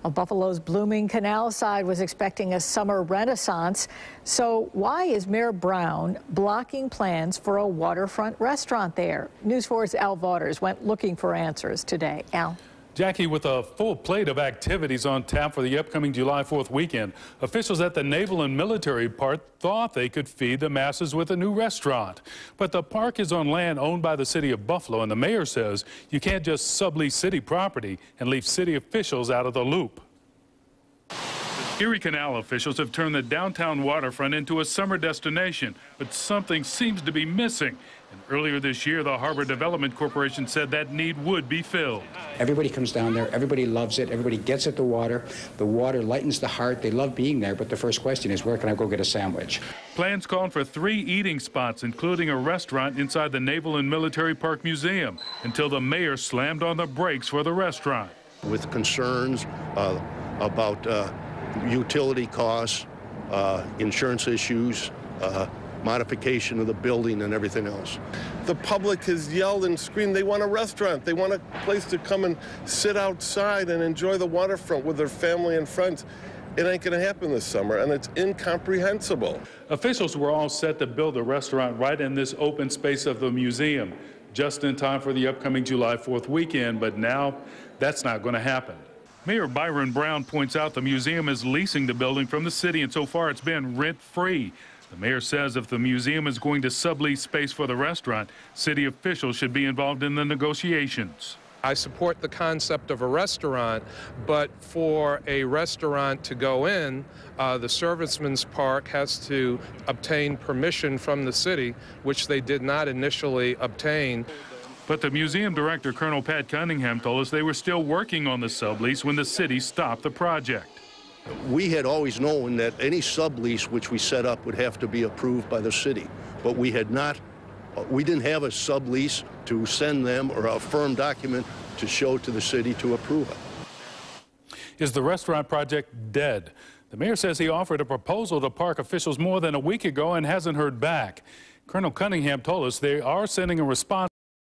Well, Buffalo's blooming canal side was expecting a summer renaissance. So why is Mayor Brown blocking plans for a waterfront restaurant there? News 4's Al Vaughters went looking for answers today. Al. Jackie, with a full plate of activities on tap for the upcoming July 4th weekend, officials at the Naval and Military Park thought they could feed the masses with a new restaurant. But the park is on land owned by the city of Buffalo, and the mayor says you can't just sublease city property and leave city officials out of the loop. Erie Canal officials have turned the downtown waterfront into a summer destination, but something seems to be missing. And earlier this year, the Harbor Development Corporation said that need would be filled. Everybody comes down there, everybody loves it, everybody gets at the water lightens the heart, they love being there, but the first question is, where can I go get a sandwich? Plans called for 3 eating spots, including a restaurant inside the Naval and Military Park Museum, until the mayor slammed on the brakes for the restaurant. With concerns about utility costs, insurance issues, modification of the building and everything else. The public has yelled and screamed they want a restaurant. They want a place to come and sit outside and enjoy the waterfront with their family and friends. It ain't going to happen this summer, and it's incomprehensible. Officials were all set to build a restaurant right in this open space of the museum, just in time for the upcoming July 4th weekend, but now that's not going to happen. Mayor Byron Brown points out the museum is leasing the building from the city, and so far it's been rent-free. The mayor says if the museum is going to sublease space for the restaurant, city officials should be involved in the negotiations. I support the concept of a restaurant, but for a restaurant to go in, the Servicemen's Park has to obtain permission from the city, which they did not initially obtain. But the museum director, Colonel Pat Cunningham, told us they were still working on the sublease when the city stopped the project. We had always known that any sublease which we set up would have to be approved by the city, but we didn't have a sublease to send them or a firm document to show to the city to approve it. Is the restaurant project dead? The mayor says he offered a proposal to park officials more than a week ago and hasn't heard back. Colonel Cunningham told us they are sending a response